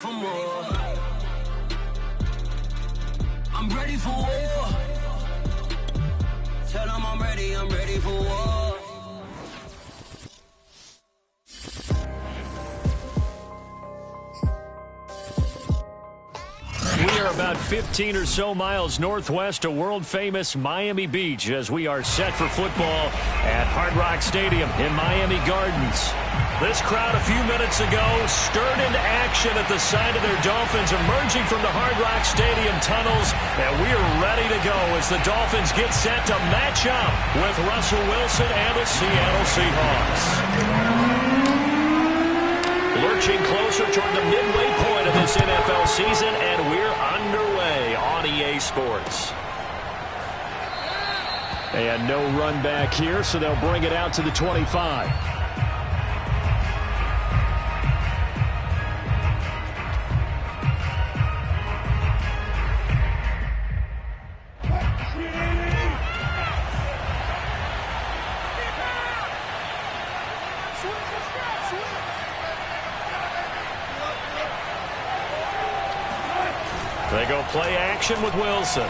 For more. I'm ready for war. Tell them I'm ready for war. We are about 15 or so miles northwest of world-famous Miami Beach as we are set for football at Hard Rock Stadium in Miami Gardens. This crowd a few minutes ago stirred into action at the side of their Dolphins emerging from the Hard Rock Stadium tunnels, and we are ready to go as the Dolphins get set to match up with Russell Wilson and the Seattle Seahawks. Lurching closer toward the midway point of this NFL season, and we're underway on EA Sports. And no run back here, so they'll bring it out to the 25. They go play action with Wilson.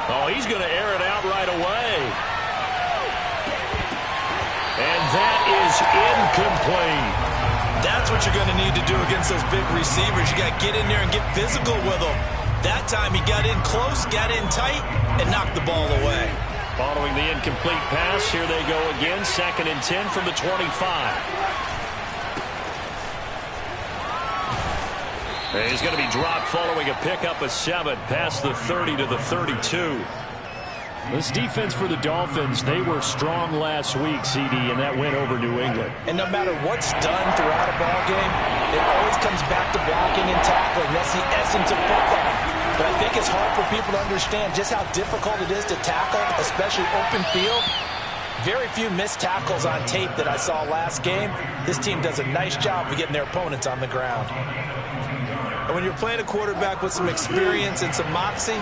Oh, he's going to air it out right away. And that is incomplete. That's what you're going to need to do against those big receivers. You got to get in there and get physical with them. That time he got in close, got in tight, and knocked the ball away. Following the incomplete pass, here they go again. 2nd and 10 from the 25. He's going to be dropped following a pickup of 7 past the 30 to the 32. This defense for the Dolphins, they were strong last week, CD, and that went over New England. And no matter what's done throughout a ball game, it always comes back to blocking and tackling. That's the essence of football. But I think it's hard for people to understand just how difficult it is to tackle, especially open field. Very few missed tackles on tape that I saw last game. This team does a nice job of getting their opponents on the ground. And when you're playing a quarterback with some experience and some moxie,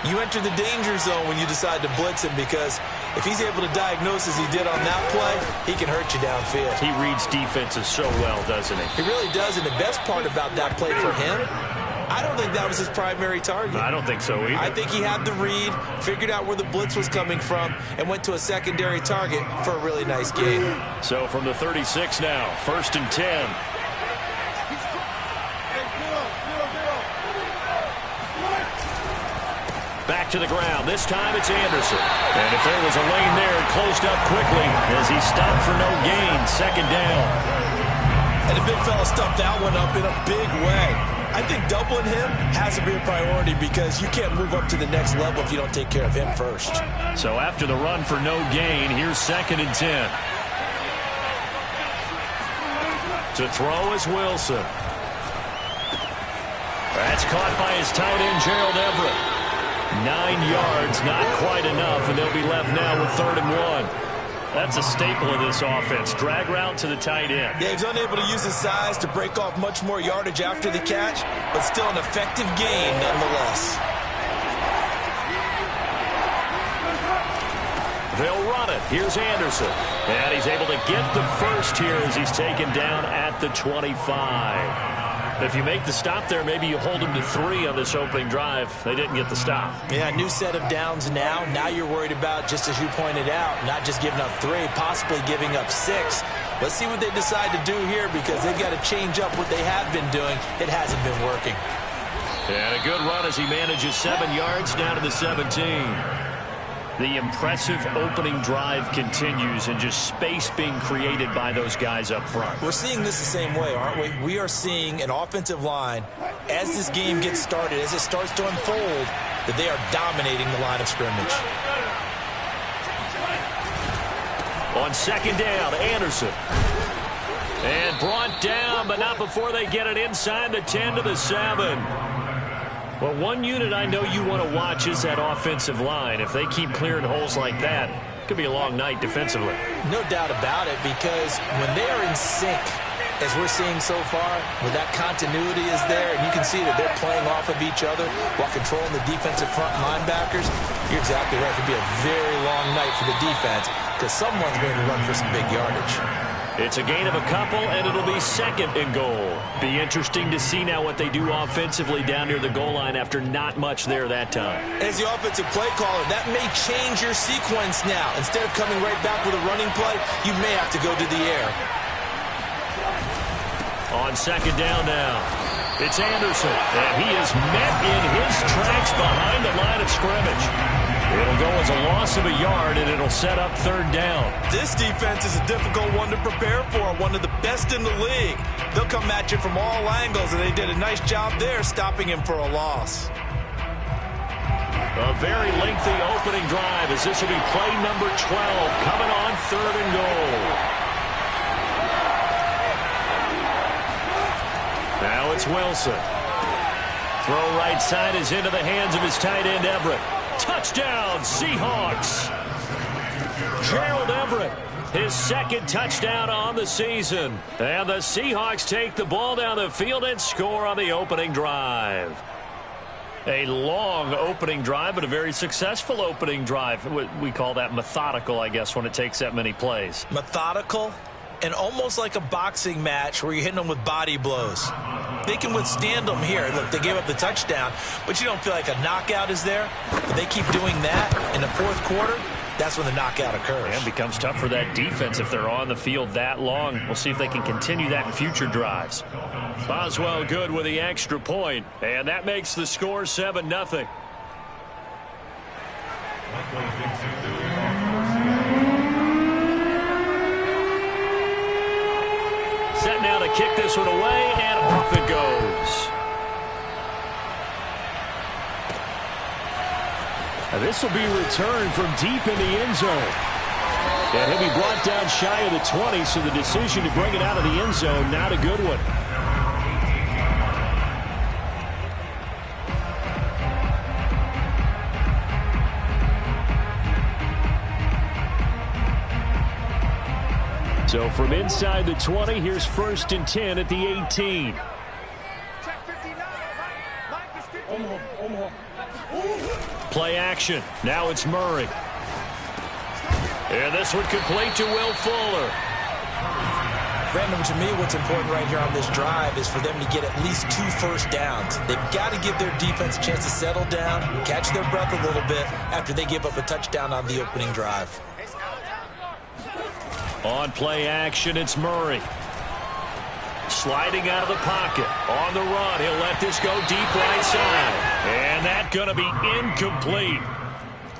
you enter the danger zone when you decide to blitz him, because if he's able to diagnose as he did on that play, he can hurt you downfield. He reads defenses so well, doesn't he? He really does, and the best part about that play for him, I don't think that was his primary target. I don't think so either. I think he had the read, figured out where the blitz was coming from, and went to a secondary target for a really nice game. So from the 36 now, 1st and 10. Back to the ground. This time it's Anderson. And if there was a lane there, it closed up quickly as he stopped for no gain. 2nd down. And the big fella stuffed that one up in a big way. I think doubling him has to be a priority, because you can't move up to the next level if you don't take care of him first. So after the run for no gain, here's 2nd and 10. To throw is Wilson. That's caught by his tight end, Gerald Everett. 9 yards, not quite enough, and they'll be left now with 3rd and 1. That's a staple of this offense. Drag route to the tight end. Yeah, he's unable to use his size to break off much more yardage after the catch, but still an effective gain nonetheless. They'll run it. Here's Anderson. And he's able to get the first here as he's taken down at the 25. If you make the stop there, maybe you hold them to 3 on this opening drive. They didn't get the stop. Yeah, new set of downs now. Now you're worried about, just as you pointed out, not just giving up 3, possibly giving up 6. Let's see what they decide to do here, because they've got to change up what they have been doing. It hasn't been working. And a good run as he manages 7 yards down to the 17. The impressive opening drive continues, and just space being created by those guys up front. We're seeing this the same way, aren't we? We are seeing an offensive line, as this game gets started, as it starts to unfold, that they are dominating the line of scrimmage. On 2nd down, Anderson. And brought down, but not before they get it inside the 10 to the 7. Well, one unit I know you want to watch is that offensive line. If they keep clearing holes like that, it could be a long night defensively. No doubt about it, because when they are in sync, as we're seeing so far, when that continuity is there, and you can see that they're playing off of each other while controlling the defensive front linebackers, you're exactly right. It could be a very long night for the defense, because someone's going to run for some big yardage. It's a gain of a couple, and it'll be 2nd and goal. Be interesting to see now what they do offensively down near the goal line after not much there that time. As the offensive play caller, that may change your sequence now. Instead of coming right back with a running play, you may have to go to the air. On 2nd down now, it's Anderson, and he is met in his tracks behind the line of scrimmage. It'll go as a loss of a yard, and it'll set up 3rd down. This defense is a difficult one to prepare for, one of the best in the league. They'll come at you from all angles, and they did a nice job there stopping him for a loss. A very lengthy opening drive as this will be play number 12 coming on 3rd and goal. Now it's Wilson. Throw right side is into the hands of his tight end Everett. Touchdown, Seahawks. Gerald Everett, his 2nd touchdown on the season. And the Seahawks take the ball down the field and score on the opening drive. A long opening drive, but a very successful opening drive. We call that methodical, I guess, when it takes that many plays. Methodical and almost like a boxing match where you're hitting them with body blows. They can withstand them here. Look, they gave up the touchdown, but you don't feel like a knockout is there. But they keep doing that in the 4th quarter. That's when the knockout occurs. And it becomes tough for that defense if they're on the field that long. We'll see if they can continue that in future drives. Boswell good with the extra point, and that makes the score 7-0. Set now to kick this one away, and off it goes. And this will be returned from deep in the end zone. And he'll be brought down shy of the 20, so the decision to bring it out of the end zone, not a good one. So from inside the 20, here's 1st and 10 at the 18. Play action. Now it's Murray. And this one complete to Will Fuller. Random, to me, what's important right here on this drive is for them to get at least 2 first downs. They've got to give their defense a chance to settle down, catch their breath a little bit after they give up a touchdown on the opening drive. On play action, it's Murray. Sliding out of the pocket. On the run, he'll let this go deep right side. And that's going to be incomplete.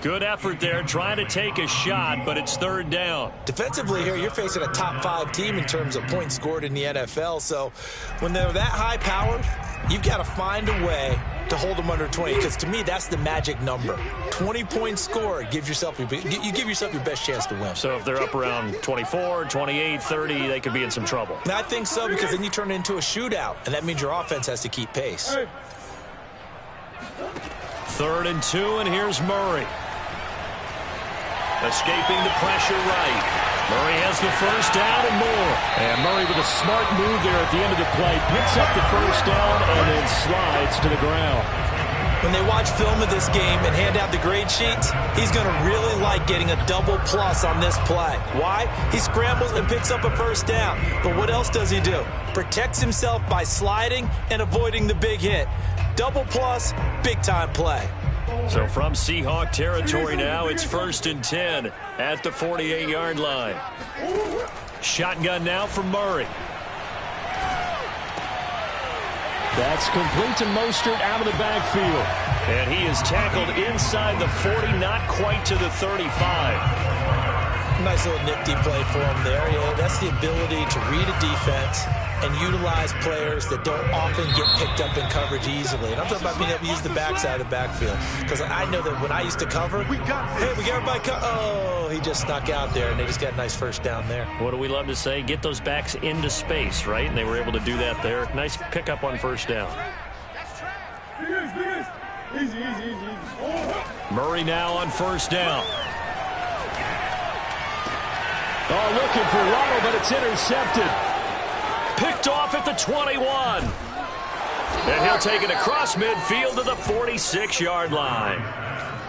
Good effort there, trying to take a shot, but it's 3rd down. Defensively here, you're facing a top 5 team in terms of points scored in the NFL. So when they're that high-powered, you've got to find a way to hold them under 20, because to me, that's the magic number. 20 points scored, you give yourself your best chance to win. So if they're up around 24, 28, 30, they could be in some trouble. And I think so, because then you turn it into a shootout, and that means your offense has to keep pace. 3rd and 2, and here's Murray. Escaping the pressure right. Murray has the first down and more. And Murray with a smart move there at the end of the play. Picks up the first down and then slides to the ground. When they watch film of this game and hand out the grade sheets, he's going to really like getting a double plus on this play. Why? He scrambles and picks up a first down. But what else does he do? Protects himself by sliding and avoiding the big hit. Double plus, big-time play. So from Seahawk territory now, it's 1st and 10 at the 48-yard line. Shotgun now from Murray. That's complete to Mostert out of the backfield. And he is tackled inside the 40, not quite to the 35. Nice little nifty play for him there. Yeah, that's the ability to read a defense and utilize players that don't often get picked up in coverage easily. And I'm talking about being able to use the backside of the backfield. Because I know that when I used to cover, we got everybody oh, he just snuck out there, and they just got a nice first down there. What do we love to say? Get those backs into space, right? And they were able to do that there. Nice pickup on first down. Easy. Murray now on first down. Oh, looking for Waddle, but it's intercepted. Picked off at the 21. And he'll take it across midfield to the 46-yard line.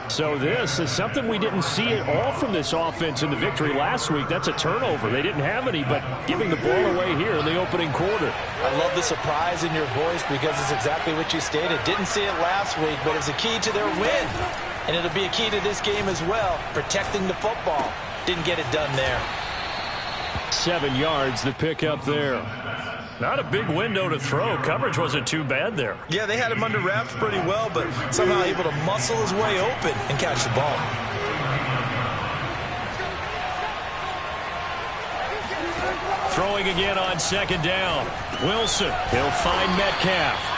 So this is something we didn't see at all from this offense in the victory last week. That's a turnover. They didn't have any, but giving the ball away here in the opening quarter. I love the surprise in your voice because it's exactly what you stated. Didn't see it last week, but it's a key to their win. And it'll be a key to this game as well, protecting the football. Didn't get it done there. 7 yards the pick up there. Not a big window to throw. Coverage wasn't too bad there. Yeah, they had him under wraps pretty well, but somehow able to muscle his way open and catch the ball. Throwing again on second down. Wilson, he'll find Metcalf.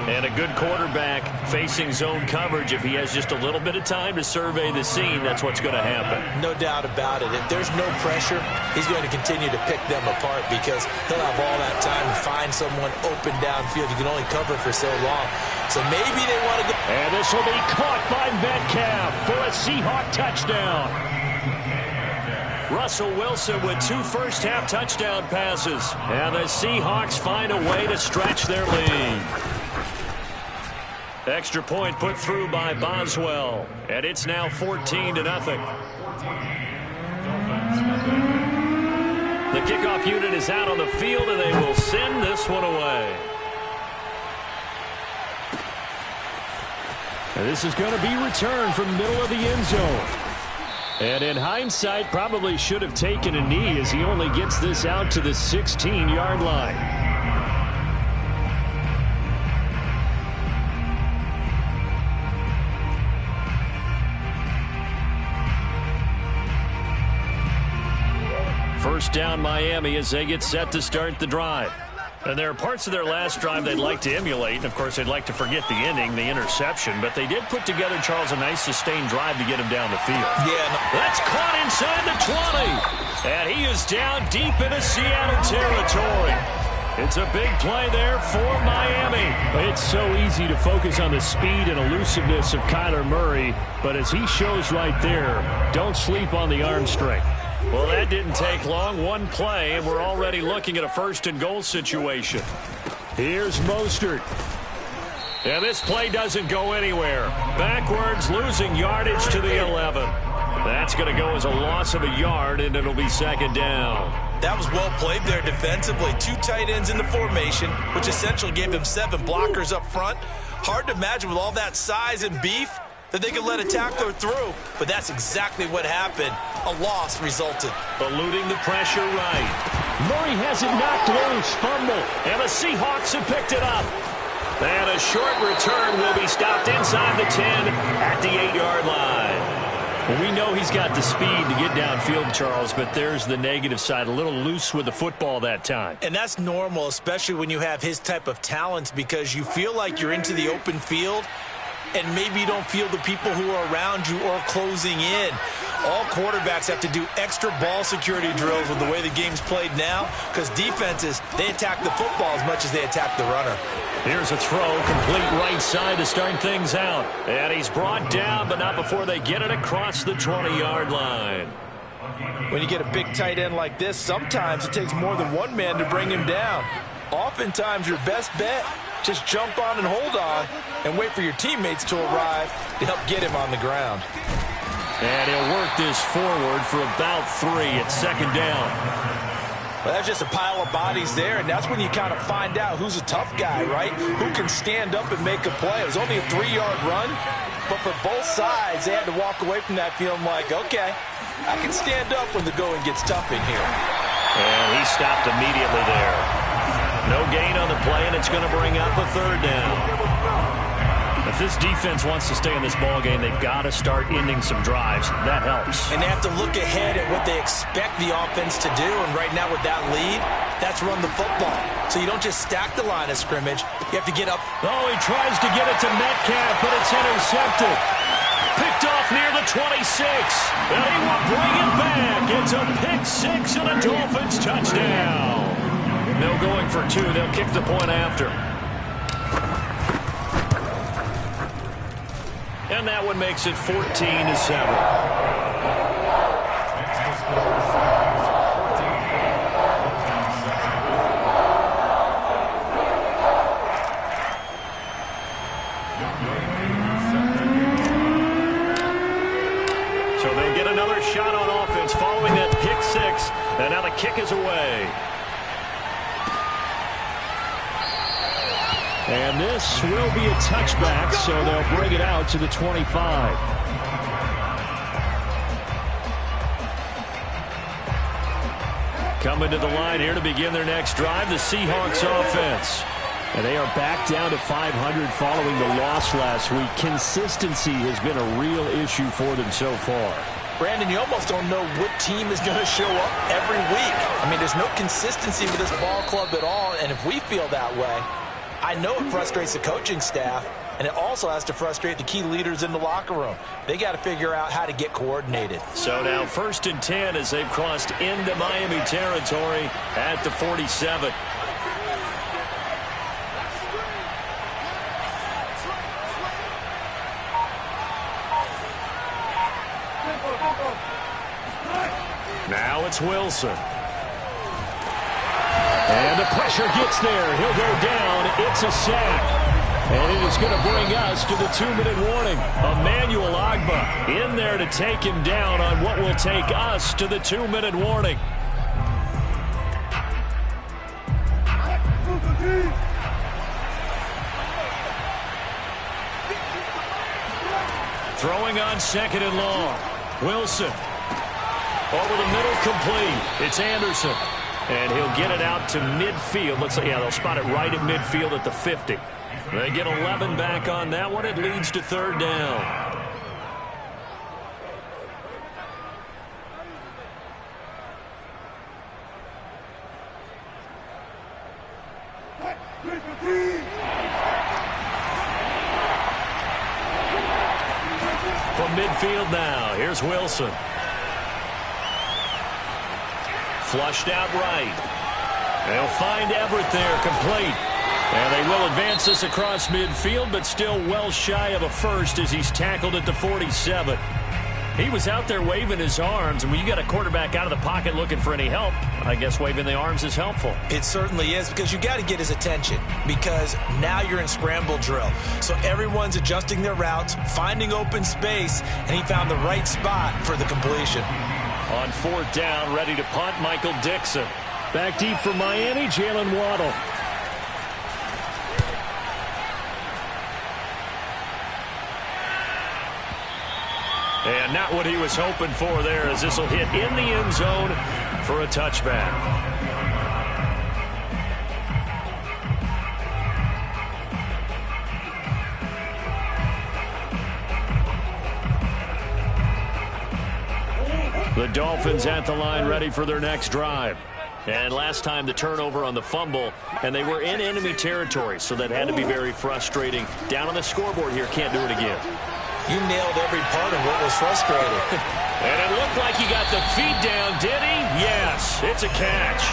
And a good quarterback facing zone coverage. If he has just a little bit of time to survey the scene, that's what's going to happen. No doubt about it. If there's no pressure, he's going to continue to pick them apart because he'll have all that time to find someone open downfield. You can only cover for so long. So maybe they want to go. And this will be caught by Metcalf for a Seahawk touchdown. Russell Wilson with 2 first-half touchdown passes. And the Seahawks find a way to stretch their lead. Extra point put through by Boswell. And it's now 14-0. The kickoff unit is out on the field, and they will send this one away. And this is going to be returned from the middle of the end zone. And in hindsight, probably should have taken a knee as he only gets this out to the 16-yard line. First down Miami as they get set to start the drive. And there are parts of their last drive they'd like to emulate. And, of course, they'd like to forget the ending, the interception. But they did put together, Charles, a nice sustained drive to get him down the field. Yeah. That's caught inside the 20. And he is down deep into Seattle territory. It's a big play there for Miami. It's so easy to focus on the speed and elusiveness of Kyler Murray. But as he shows right there, don't sleep on the arm strength. Well, that didn't take long. One play, and we're already looking at a first-and-goal situation. Here's Mostert. And this play doesn't go anywhere. Backwards, losing yardage to the 11. That's going to go as a loss of a yard, and it'll be second down. That was well played there defensively. 2 tight ends in the formation, which essentially gave them 7 blockers up front. Hard to imagine with all that size and beef that they could let a tackler through, but that's exactly what happened. A loss resulted. Eluding the pressure right. Murray has it knocked loose, fumble, and the Seahawks have picked it up. And a short return will be stopped inside the 10 at the 8-yard line. Well, we know he's got the speed to get downfield, Charles, but there's the negative side, a little loose with the football that time. And that's normal, especially when you have his type of talents, because you feel like you're into the open field, and maybe you don't feel the people who are around you or closing in. All quarterbacks have to do extra ball security drills with the way the game's played now, because defenses, they attack the football as much as they attack the runner. Here's a throw, complete right side to start things out. And he's brought down, but not before they get it across the 20-yard line. When you get a big tight end like this, sometimes it takes more than one man to bring him down. Oftentimes, your best bet, just jump on and hold on and wait for your teammates to arrive to help get him on the ground. And he'll work this forward for about 3 at second down. Well, that's just a pile of bodies there, and that's when you kind of find out who's a tough guy, right? Who can stand up and make a play. It was only a 3-yard run, but for both sides, they had to walk away from that feeling like, okay, I can stand up when the going gets tough in here. And he stopped immediately there. No gain on the play, and it's going to bring up a third down. If this defense wants to stay in this ballgame, they've got to start ending some drives. That helps. And they have to look ahead at what they expect the offense to do. And right now with that lead, that's run the football. So you don't just stack the line of scrimmage. You have to get up. Oh, he tries to get it to Metcalf, but it's intercepted. Picked off near the 26. And he will bring it back. It's a pick 6 and a Dolphins touchdown. No going for 2. They'll kick the point after. And that one makes it 14-7. And now the kick is away. And this will be a touchback, so they'll bring it out to the 25. Coming to the line here to begin their next drive, the Seahawks offense. And they are back down to 500 following the loss last week. Consistency has been a real issue for them so far. Brandon, you almost don't know what team is going to show up every week. I mean, there's no consistency with this ball club at all, and if we feel that way, I know it frustrates the coaching staff, and it also has to frustrate the key leaders in the locker room. They got to figure out how to get coordinated. So now 1st and 10 as they've crossed into Miami territory at the 47. Now it's Wilson. And the pressure gets there. He'll go down. It's a sack. And it is going to bring us to the 2-minute warning. Emmanuel Ogbah in there to take him down on what will take us to the 2-minute warning. Throwing on 2nd and long. Wilson. Over the middle, complete. It's Anderson. And he'll get it out to midfield. Looks like, yeah, they'll spot it right at midfield at the 50. They get 11 back on that one. It leads to 3rd down. From midfield now, here's Wilson. Flushed out right. They'll find Everett there, complete. And they will advance this across midfield, but still well shy of a first as he's tackled at the 47. He was out there waving his arms, and when you got a quarterback out of the pocket looking for any help, I guess waving the arms is helpful. It certainly is, because you got to get his attention, because now you're in scramble drill. So everyone's adjusting their routes, finding open space, and he found the right spot for the completion. On 4th down, ready to punt, Michael Dixon. Back deep for Miami, Jalen Waddle. And not what he was hoping for there, as this will hit in the end zone for a touchback. The Dolphins at the line, ready for their next drive. And last time the turnover on the fumble, and they were in enemy territory, so that had to be very frustrating. Down on the scoreboard here, can't do it again. You nailed every part of what was frustrating. And it looked like he got the feet down, did he? Yes, it's a catch.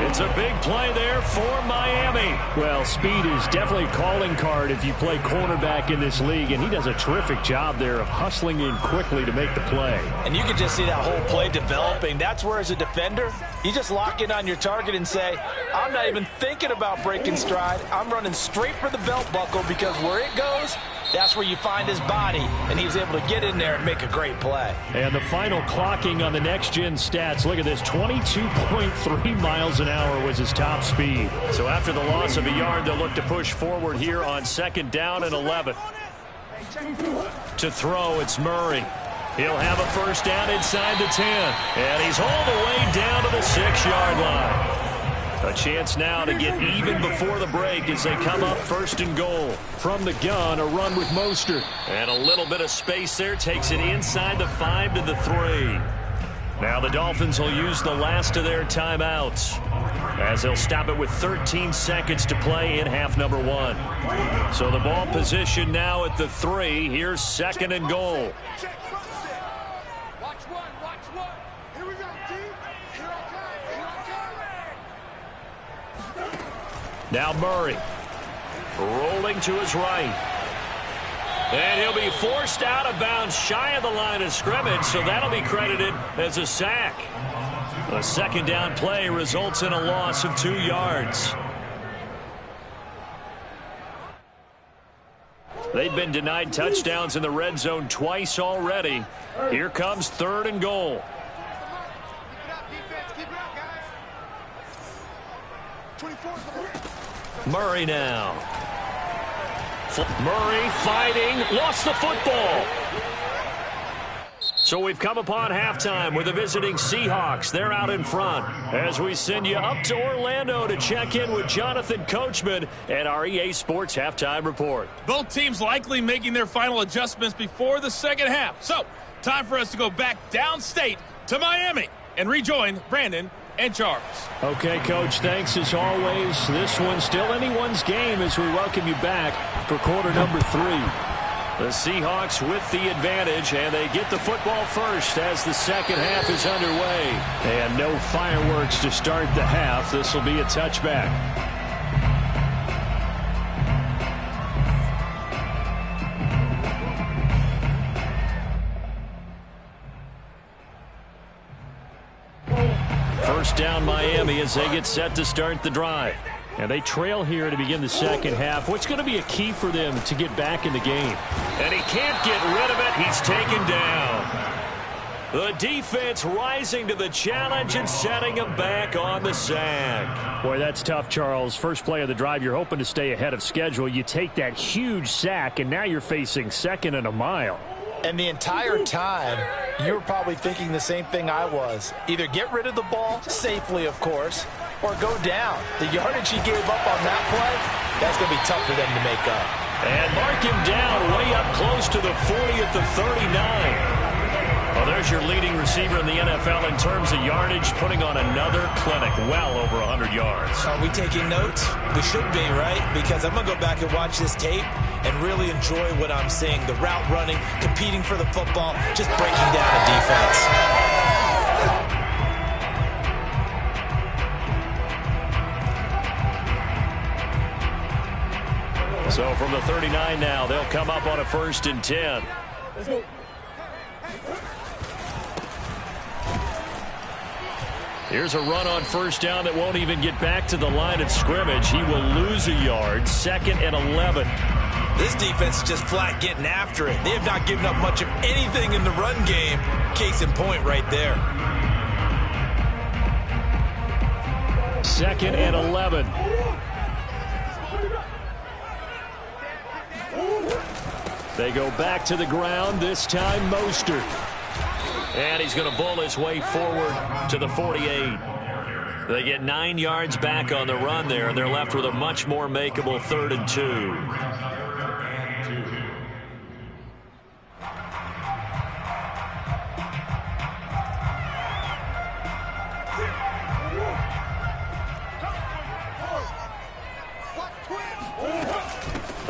It's a big play there for Miami. Well, speed is definitely a calling card if you play cornerback in this league, and he does a terrific job there of hustling in quickly to make the play. And you can just see that whole play developing. That's where, as a defender, you just lock in on your target and say, I'm not even thinking about breaking stride. I'm running straight for the belt buckle, because where it goes, that's where you find his body, and he was able to get in there and make a great play. And the final clocking on the next-gen stats, look at this, 22.3 miles an hour was his top speed. So after the loss of a yard, they'll look to push forward here on 2nd down and 11. To throw, it's Murray. He'll have a first down inside the 10, and he's all the way down to the 6-yard line. A chance now to get even before the break as they come up 1st and goal. From the gun, a run with Mostert. And a little bit of space there takes it inside the 5 to the 3. Now the Dolphins will use the last of their timeouts, as they'll stop it with 13 seconds to play in half number 1. So the ball position now at the 3. Here's 2nd and goal. Now Murray, rolling to his right. And he'll be forced out of bounds shy of the line of scrimmage, so that'll be credited as a sack. A 2nd down play results in a loss of 2 yards. They've been denied touchdowns in the red zone twice already. Here comes 3rd and goal. Murray now. Murray fighting, lost the football. So we've come upon halftime with the visiting Seahawks. They're out in front as we send you up to Orlando to check in with Jonathan Coachman and our EA Sports Halftime Report. Both teams likely making their final adjustments before the second half. So, time for us to go back downstate to Miami and rejoin Brandon and Charles. Okay, Coach, thanks as always. This one's still anyone's game as we welcome you back for quarter number 3. The Seahawks with the advantage, and they get the football first as the second half is underway. And no fireworks to start the half. This will be a touchback. First down Miami as they get set to start the drive. And they trail here to begin the second half. What's going to be a key for them to get back in the game? And he can't get rid of it. He's taken down. The defense rising to the challenge and setting him back on the sack. Boy, that's tough, Charles. First play of the drive, you're hoping to stay ahead of schedule. You take that huge sack, and now you're facing second and a mile. And the entire time, you were probably thinking the same thing I was. Either get rid of the ball, safely of course, or go down. The yardage he gave up on that play, that's going to be tough for them to make up. And mark him down way up close to the 40 at the 39. Well, there's your leading receiver in the NFL in terms of yardage, putting on another clinic, well over 100 yards. Are we taking notes? We should be, right? Because I'm going to go back and watch this tape and really enjoy what I'm seeing. The route running, competing for the football, just breaking down a defense. So from the 39 now, they'll come up on a 1st and 10. Let's go. Here's a run on first down that won't even get back to the line of scrimmage. He will lose a yard. 2nd and 11. This defense is just flat getting after it. They have not given up much of anything in the run game. Case in point right there. 2nd and 11. They go back to the ground, this time Mostert. And he's going to bull his way forward to the 48. They get 9 yards back on the run there, and they're left with a much more makeable 3rd and 2.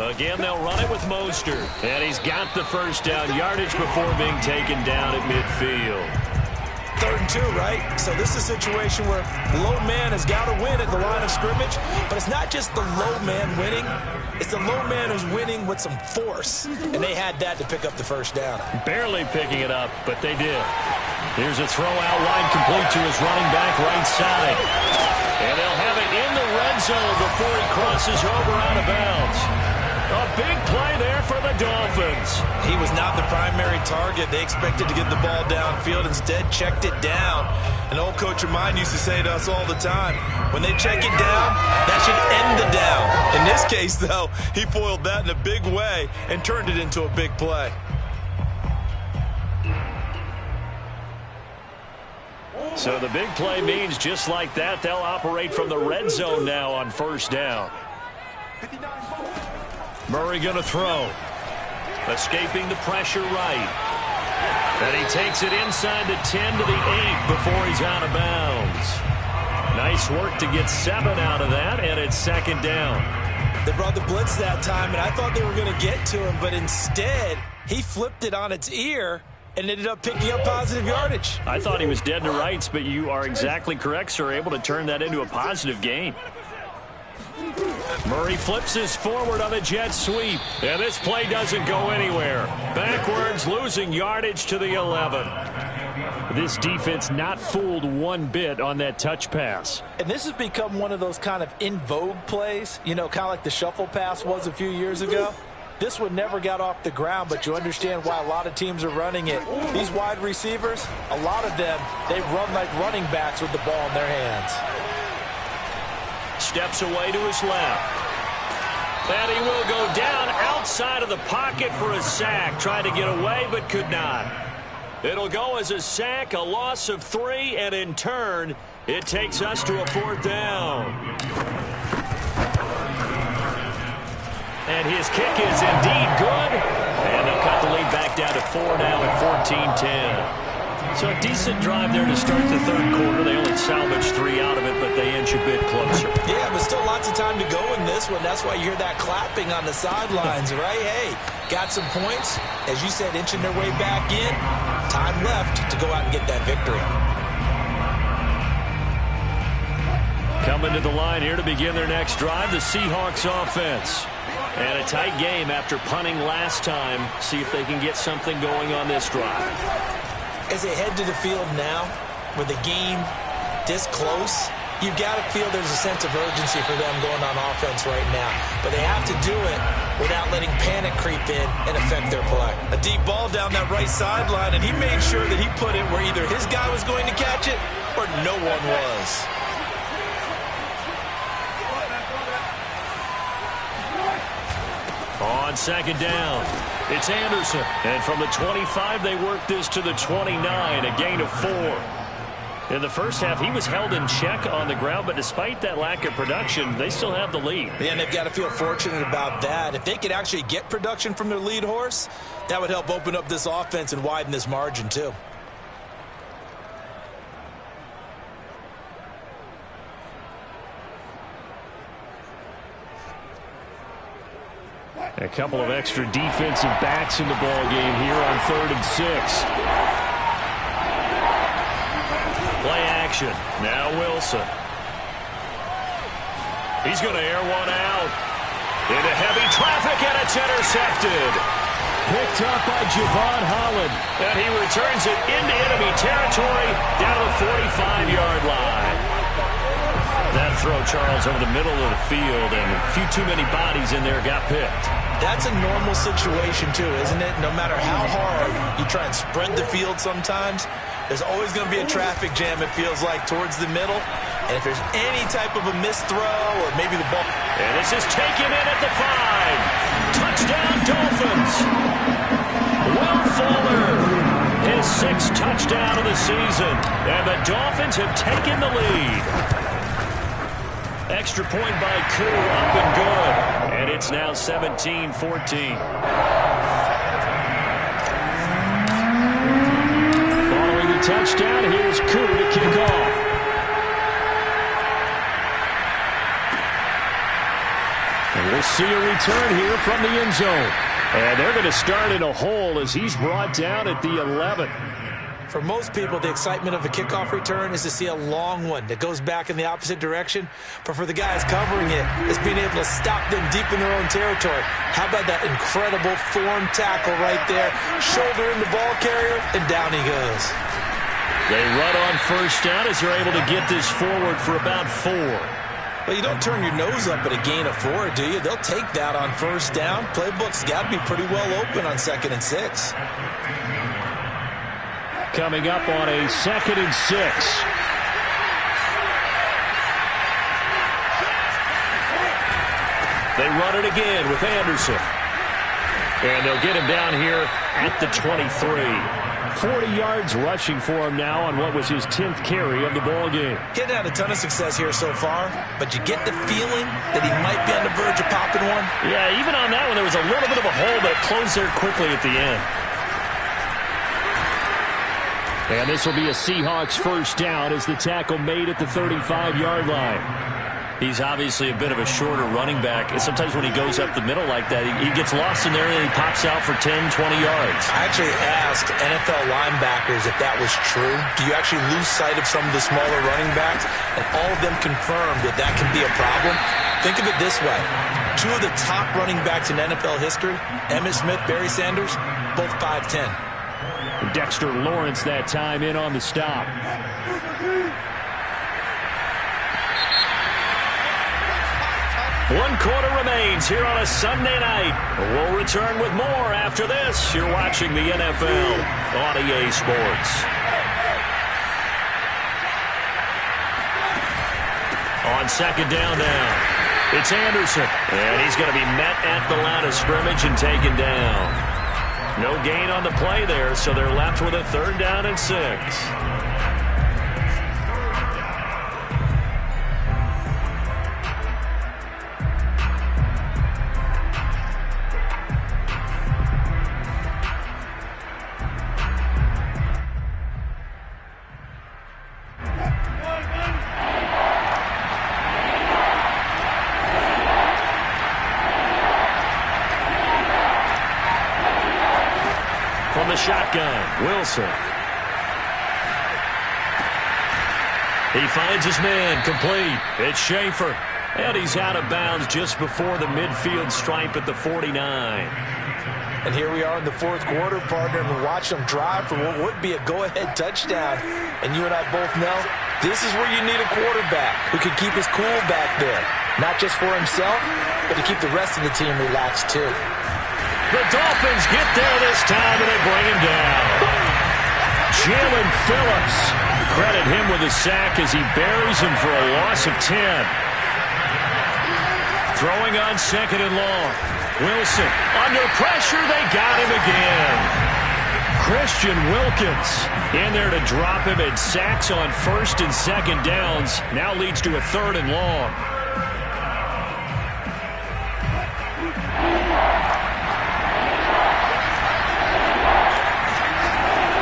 Again, they'll run it with Mostert. And he's got the first down yardage before being taken down at midfield. 3rd and 2, right? So this is a situation where low man has got to win at the line of scrimmage. But it's not just the low man winning. It's the low man who's winning with some force. And they had that to pick up the first down. Barely picking it up, but they did. Here's a throw out wide complete to his running back right side. And they'll have it in the red zone before he crosses over out of bounds. A big play there for the Dolphins. He was not the primary target. They expected to get the ball downfield. Instead, checked it down. An old coach of mine used to say to us all the time, when they check it down, that should end the down. In this case, though, he foiled that in a big way and turned it into a big play. So the big play means just like that, they'll operate from the red zone now on first down. Murray going to throw. Escaping the pressure right. And he takes it inside the 10 to the 8 before he's out of bounds. Nice work to get 7 out of that, and it's 2nd down. They brought the blitz that time, and I thought they were going to get to him, but instead, he flipped it on its ear and ended up picking up positive yardage. I thought he was dead to rights, but you are exactly correct, sir. Able to turn that into a positive gain. Murray flips his forward on a jet sweep. And this play doesn't go anywhere. Backwards, losing yardage to the 11. This defense not fooled one bit on that touch pass. And this has become one of those kind of in vogue plays, you know, kind of like the shuffle pass was a few years ago. This one never got off the ground, but you understand why a lot of teams are running it. These wide receivers, a lot of them, they run like running backs with the ball in their hands. steps away to his left. And he will go down outside of the pocket for a sack. Tried to get away, but could not. It'll go as a sack, a loss of 3, and in turn, it takes us to a 4th down. And his kick is indeed good. And they'll cut the lead back down to 4 now at 14-10. So a decent drive there to start the 3rd quarter. They only salvaged 3 out of it, but they inch a bit closer. Yeah, but still lots of time to go in this one. That's why you hear that clapping on the sidelines, right? Hey, got some points. As you said, inching their way back in. Time left to go out and get that victory. Coming to the line here to begin their next drive, the Seahawks offense. And a tight game after punting last time. See if they can get something going on this drive. As they head to the field now, with the game this close, you've got to feel there's a sense of urgency for them going on offense right now. But they have to do it without letting panic creep in and affect their play. A deep ball down that right sideline, and he made sure that he put it where either his guy was going to catch it or no one was. On 2nd down, it's Anderson. And from the 25, they work this to the 29, a gain of 4. In the first half, he was held in check on the ground, but despite that lack of production, they still have the lead. Yeah, and they've got to feel fortunate about that. If they could actually get production from their lead horse, that would help open up this offense and widen this margin too. A couple of extra defensive backs in the ball game here on 3rd and 6. Play action. Now Wilson. He's going to air one out. Into heavy traffic, and it's intercepted. Picked up by Javon Holland. And he returns it into enemy territory down to the 45-yard line. That throw, Charles, over the middle of the field, and a few too many bodies in there got picked. That's a normal situation, too, isn't it? No matter how hard you try and spread the field sometimes, there's always going to be a traffic jam, it feels like, towards the middle. And if there's any type of a missed throw or maybe the ball. And this is taken in at the 5. Touchdown, Dolphins. Will Fuller, his 6th touchdown of the season. And the Dolphins have taken the lead. Extra point by Koo, up and good. And it's now 17-14. Following the touchdown, here's Koo to kick off. And we'll see a return here from the end zone. And they're going to start in a hole as he's brought down at the 11. For most people, the excitement of a kickoff return is to see a long one that goes back in the opposite direction. But for the guys covering it, it's being able to stop them deep in their own territory. How about that incredible form tackle right there? Shoulder in the ball carrier, and down he goes. They run on 1st down as they're able to get this forward for about 4. Well, you don't turn your nose up at a gain of 4, do you? They'll take that on 1st down. Playbook's got to be pretty well open on 2nd and 6. Coming up on a 2nd and 6. They run it again with Anderson. And they'll get him down here at the 23. 40 yards rushing for him now on what was his 10th carry of the ball game. Getting had a ton of success here so far, but you get the feeling that he might be on the verge of popping one. Yeah, even on that one, there was a little bit of a hole, but it closed there quickly at the end. And this will be a Seahawks 1st down as the tackle made at the 35-yard line. He's obviously a bit of a shorter running back. And sometimes when he goes up the middle like that, he gets lost in there and he pops out for 10, 20 yards. I actually asked NFL linebackers if that was true. Do you actually lose sight of some of the smaller running backs? And all of them confirmed that that can be a problem. Think of it this way. 2 of the top running backs in NFL history, Emmitt Smith, Barry Sanders, both 5'10". Dexter Lawrence that time in on the stop. 1 quarter remains here on a Sunday night. We'll return with more after this. You're watching the NFL on EA Sports. On second down now. It's Anderson, and he's going to be met at the line of scrimmage and taken down. No gain on the play there, so they're left with a 3rd down and 6. From the shotgun, Wilson. He finds his man, complete. It's Schaefer. And he's out of bounds just before the midfield stripe at the 49. And here we are in the 4th quarter, partner, and we watch them drive for what would be a go-ahead touchdown. And you and I both know this is where you need a quarterback who can keep his cool back there. Not just for himself, but to keep the rest of the team relaxed, too. The Dolphins get there this time, and they bring him down. Jalen Phillips. Credit him with a sack as he buries him for a loss of 10. Throwing on 2nd and long. Wilson under pressure. They got him again. Christian Wilkins in there to drop him, and sacks on 1st and 2nd downs. Now leads to a 3rd and long.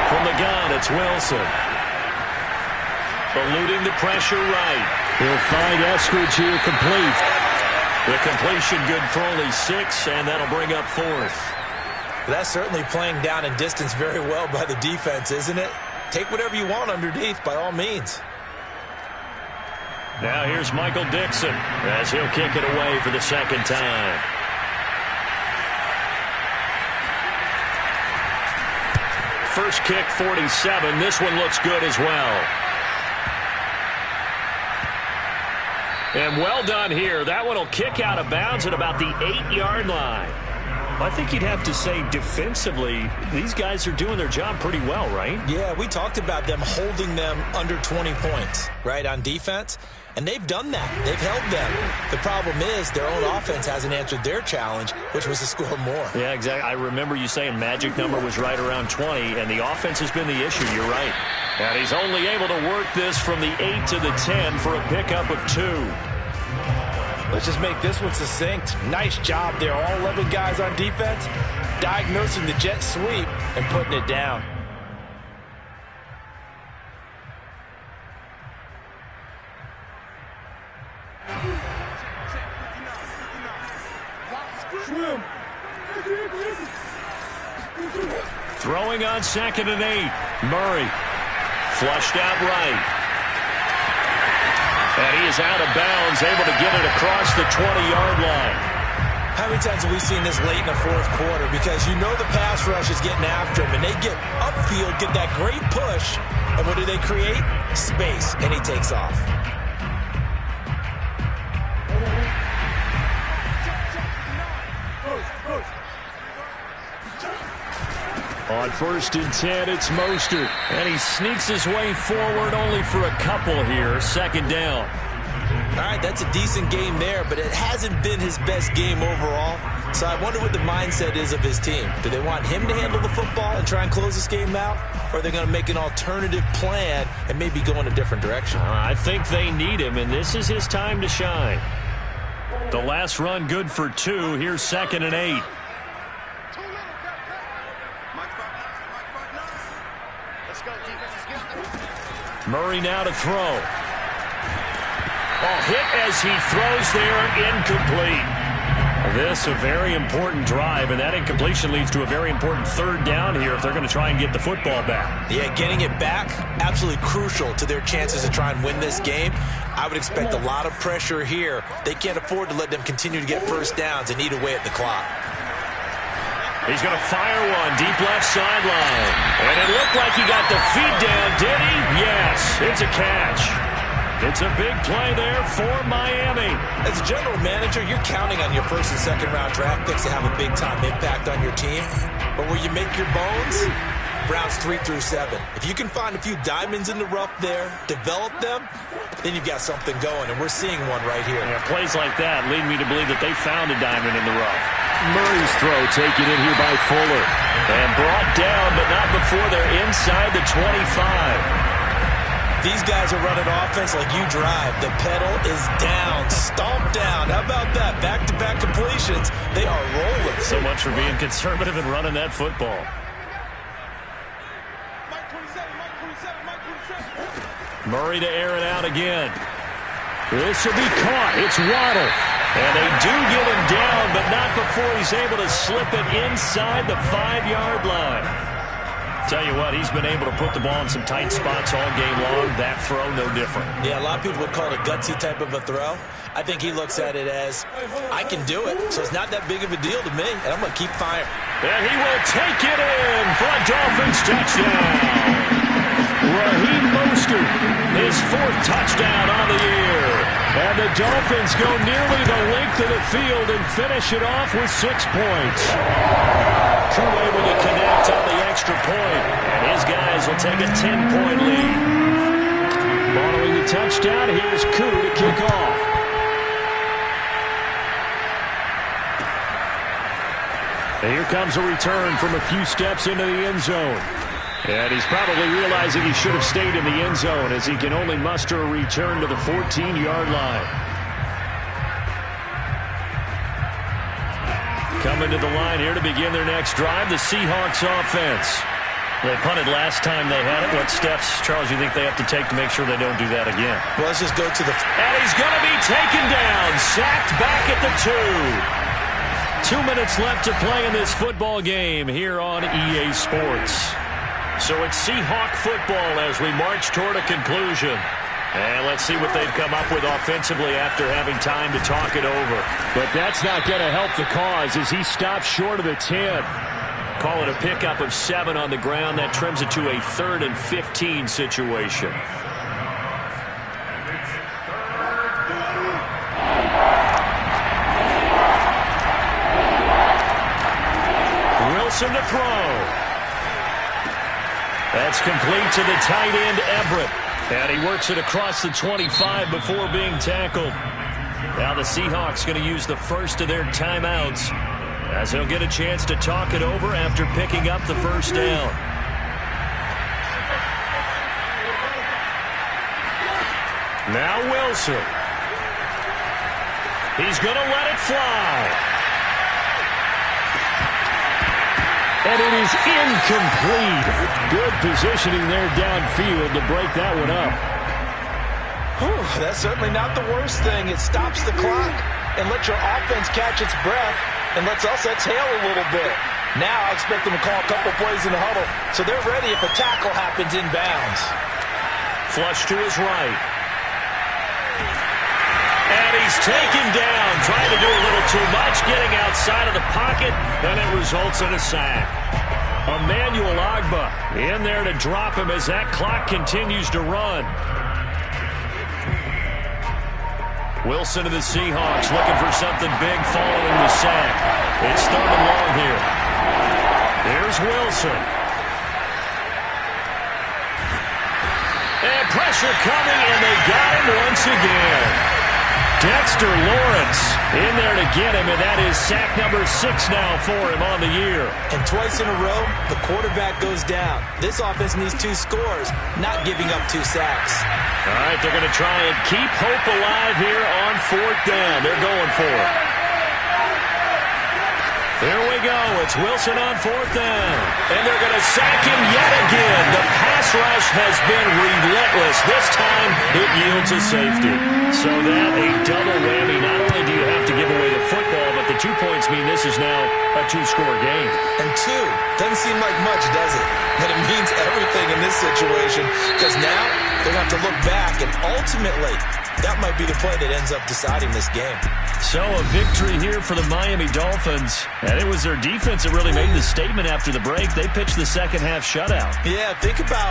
From the gun, it's Wilson. Eluding the pressure right. He'll find Eskridge here complete. The completion good for only 6, and that'll bring up 4th. That's certainly playing down in distance very well by the defense, isn't it? Take whatever you want underneath, by all means. Now here's Michael Dixon as he'll kick it away for the 2nd time. First kick, 47. This one looks good as well. And well done here. That one will kick out of bounds at about the 8-yard line. I think you'd have to say defensively, these guys are doing their job pretty well, right? Yeah, we talked about them holding them under 20 points, right, on defense. And they've done that. They've held them. The problem is their own offense hasn't answered their challenge, which was to score more. Yeah, exactly. I remember you saying magic number was right around 20, and the offense has been the issue. You're right. And he's only able to work this from the 8 to the 10 for a pickup of 2. Let's just make this one succinct. Nice job there. All 11 guys on defense diagnosing the jet sweep and putting it down. Throwing on 2nd and 8. Murray flushed out right. And he is out of bounds, able to get it across the 20-yard line. How many times have we seen this late in the 4th quarter? Because you know the pass rush is getting after him, and they get upfield, get that great push, and what do they create? Space, and he takes off. On 1st and 10, it's Mostert. And he sneaks his way forward only for a couple here. 2nd down. All right, that's a decent game there, but it hasn't been his best game overall. So I wonder what the mindset is of his team. Do they want him to handle the football and try and close this game out? Or are they going to make an alternative plan and maybe go in a different direction? I think they need him, and this is his time to shine. The last run good for 2. Here's 2nd and 8. Murray now to throw. Hit as he throws there, incomplete. This a very important drive, and that incompletion leads to a very important 3rd down here if they're going to try and get the football back. Yeah, getting it back, absolutely crucial to their chances to try and win this game. I would expect a lot of pressure here. They can't afford to let them continue to get 1st downs and eat away at the clock. He's going to fire one deep left sideline. And it looked like he got the feet down, did he? Yes, it's a catch. It's a big play there for Miami. As a general manager, you're counting on your 1st and 2nd round draft picks to have a big-time impact on your team. But where you make your bones, Browns 3 through 7. If you can find a few diamonds in the rough there, develop them, then you've got something going, and we're seeing one right here. Yeah, plays like that lead me to believe that they found a diamond in the rough. Murray's throw taken in here by Fuller. And brought down, but not before they're inside the 25. These guys are running offense like you drive. The pedal is down, stomp down. How about that? Back-to-back completions. They are rolling. So much for being conservative and running that football. Murray to air it out again. This will be caught. It's Waddle. And they do get him down, but not before he's able to slip it inside the 5-yard line. Tell you what, he's been able to put the ball in some tight spots all game long. That throw, no different. Yeah, a lot of people would call it a gutsy type of a throw. I think he looks at it as, I can do it, so it's not that big of a deal to me, and I'm going to keep firing. And he will take it in for a Dolphins touchdown. Raheem Mostert, his 4th touchdown on the year. And the Dolphins go nearly the length of the field and finish it off with 6 points. Koo able to connect on the extra point, and his guys will take a 10-point lead. Following the touchdown, here's Koo to kick off. And here comes a return from a few steps into the end zone. And he's probably realizing he should have stayed in the end zone as he can only muster a return to the 14-yard line. Coming to the line here to begin their next drive, the Seahawks offense. They punted last time they had it. What steps, Charles, you think they have to take to make sure they don't do that again? Well, let's just go to the... And he's going to be taken down, sacked back at the 2. 2 minutes left to play in this football game here on EA Sports. So it's Seahawk football as we march toward a conclusion. And let's see what they've come up with offensively after having time to talk it over. But that's not going to help the cause as he stops short of the 10. Call it a pickup of 7 on the ground. That trims it to a 3rd and 15 situation. Wilson to throw. That's complete to the tight end, Everett. And he works it across the 25 before being tackled. Now the Seahawks going to use the first of their timeouts as they'll get a chance to talk it over after picking up the first down. Now Wilson. He's going to let it fly. And it is incomplete. Good positioning there downfield to break that one up. Whew, that's certainly not the worst thing. It stops the clock and lets your offense catch its breath and lets us exhale a little bit. Now I expect them to call a couple plays in the huddle so they're ready if a tackle happens inbounds. Flush to his right. And he's taken down, trying to do a little too much, getting outside of the pocket, and it results in a sack. Emmanuel Ogbah in there to drop him as that clock continues to run. Wilson to the Seahawks looking for something big following the sack. It's 3rd and long here. Here's Wilson. And pressure coming, and they got him once again. Dexter Lawrence in there to get him, and that is sack number 6 now for him on the year. And twice in a row, the quarterback goes down. This offense needs 2 scores, not giving up 2 sacks. All right, they're going to try and keep hope alive here on 4th down. They're going for it. Here we go. It's Wilson on 4th down. And they're going to sack him yet again. The pass rush has been relentless. This time, it yields a safety. So that, a double whammy. Not only do you have to give away the football, but the 2 points mean this is now a 2-score game. And 2 doesn't seem like much, does it? But it means everything in this situation because now they're going to have to look back, and ultimately, that might be the play that ends up deciding this game. So a victory here for the Miami Dolphins. And it was their defense that really made the statement after the break. They pitched the second half shutout. Yeah, think about